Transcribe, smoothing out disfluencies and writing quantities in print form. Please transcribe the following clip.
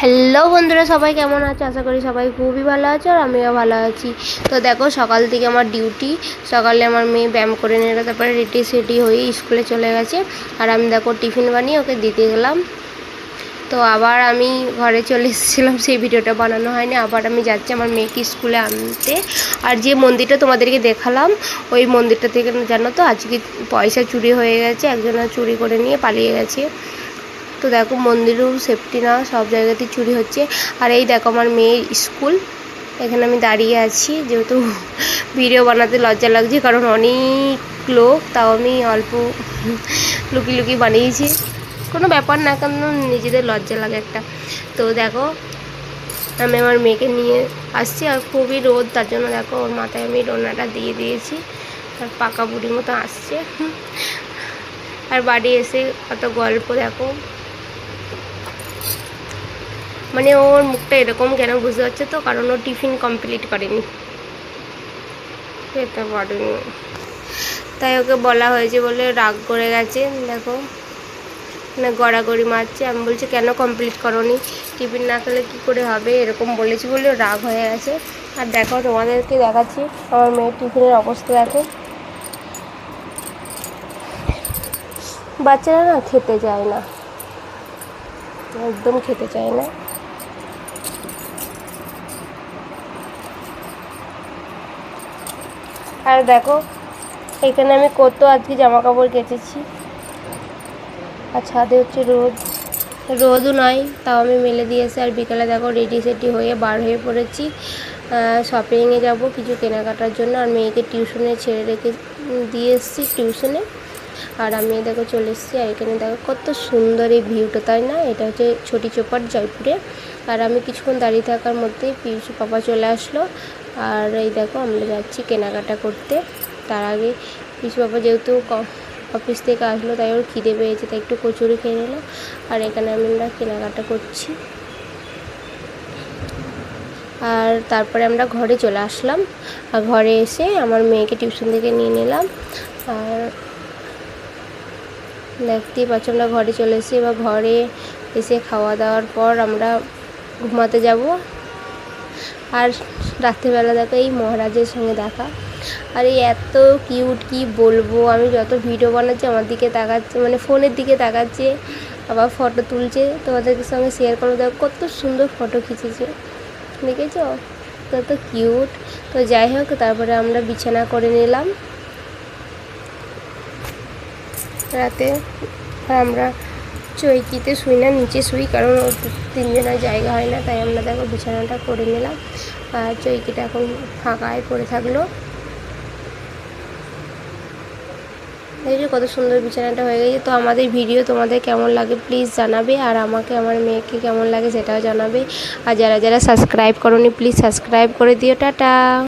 Hello বন্ধুরা, সবাই কেমন আছে? আশা করি সবাই খুবই ভালো আছে আর আমিও ভালো আছি। তো দেখো, সকাল থেকে আমার ডিউটি। সকালে আমার মেয়ে ব্যায়াম করে নিল, তারপরে রেডি সেডি হয়ে স্কুলে চলে গেছে। আর আমি দেখো টিফিন বানিয়ে ওকে দিতে গেলাম। তো আবার আমি ঘরে চলে এসেছিলাম, সেই ভিডিওটা বানানো হয়নি। আবার আমি যাচ্ছি আমার মেয়েকে স্কুলে আনতে। আর যে মন্দিরটা তোমাদেরকে দেখালাম, ওই মন্দিরটা থেকে জানো তো আজকে পয়সা চুরি হয়ে গেছে, একজনা চুরি করে নিয়ে পালিয়ে গেছে। তো দেখো, মন্দিরেও সেফটি না, সব জায়গাতেই চুরি হচ্ছে। আর এই দেখো আমার মেয়ের স্কুল, এখানে আমি দাঁড়িয়ে আছি। যেহেতু ভিডিও বানাতে লজ্জা লাগছে, কারণ অনেক লোক, তাও আমি অল্প লুকিয়ে লুকিয়ে বানিয়েছি। কোনো ব্যাপার না, কেন নিজেদের লজ্জা লাগে একটা। তো দেখো, আমি আমার মেয়েকে নিয়ে আসছি, আর খুবই রোদ, তার জন্য দেখো ওর মাথায় আমি ডোনাটা দিয়ে দিয়েছি। আর পাকা বুড়ির মতো আসছে। আর বাড়ি এসে কত গল্প দেখো, মানে ওর মুখটা এরকম কেন বুঝতে পারছে তো, কারণ ও টিফিন কমপ্লিট করেনি, খেতে পারেনি, তাই ওকে বলা হয়েছে বলে রাগ করে গেছে। দেখো মানে গড়াগড়ি মারছে। আমি বলছি কেন কমপ্লিট করোনি, টিফিন না খেলে কী করে হবে, এরকম বলেছি বলে রাগ হয়ে গেছে। আর দেখো, তোমাদেরকে দেখাচ্ছি আমার মেয়ের টিফিনের অবস্থা। দেখো, বাচ্চারা না খেতে চায় না, একদম খেতে চায় না। আর দেখো, এখানে আমি কত আজকে জামা কাপড় কেচেছি, আর ছাদে হচ্ছে রোদও নয়, তাও আমি মেলে দিয়েছি। আর বিকালে দেখো রেডি সেডি হয়ে বার হয়ে পড়েছি, শপিংয়ে যাব কিছু কেনাকাটার জন্য। আর মেয়েকে টিউশনে ছেড়ে রেখে দিয়ে এসেছি টিউশনে। আর আমি দেখো চলে এসেছি। আর এখানে দেখো কত সুন্দর এই ভিউটা, তাই না? এটা হচ্ছে ছোটি চৌপাট, জয়পুরে। আর আমি কিছুক্ষণ দাঁড়িয়ে থাকার মধ্যেই পিসু পাপা চলে আসলো। আর এই দেখো আমরা যাচ্ছি কেনাকাটা করতে। তার আগে পিসু পাপা যেহেতু অফিস থেকে আসলো, তাই ওর খিদে পেয়েছে, তাই একটু কচুরি খেয়ে নিল। আর এখানে আমরা কেনাকাটা করছি। আর তারপরে আমরা ঘরে চলে আসলাম। আর ঘরে এসে আমার মেয়েকে টিউশন থেকে নিয়ে নিলাম। আর দেখতেই পাচ্ছ আমরা ঘরে চলে এসেছি। এবার ঘরে এসে খাওয়া দাওয়ার পর আমরা ঘুমাতে যাব। আর রাত্রিবেলা দেখো এই মহারাজের সঙ্গে দেখা। আর এই এত কিউট, কি বলবো, আমি যত ভিডিও বানাচ্ছি আমার দিকে তাকাচ্ছে, মানে ফোনের দিকে তাকাচ্ছে, আবার ফটো তুলছে। তোমাদের সঙ্গে শেয়ার করবো। দেখো কত সুন্দর ফটো খিচেছে, দেখেছো? কত কিউট। তো যাই হোক, তারপরে আমরা বিছানা করে নিলাম রাতে। আমরা চৌকিতে শুই না, নিচে শুই, কারণ তিনজনের জায়গা হয় না, তাই আমরা দেখো বিছানাটা করে নিলাম। আর চৌকিটা এখন ফাঁকায় পড়ে থাকলো। দেখো কত সুন্দর বিছানাটা হয়ে গেছে। তো আমাদের ভিডিও তোমাদের কেমন লাগে প্লিজ জানাবে, আর আমাকে আমার মেয়েকে কেমন লাগে সেটাও জানাবে। আর যারা যারা সাবস্ক্রাইব করোনি প্লিজ সাবস্ক্রাইব করে দিও। টাটা।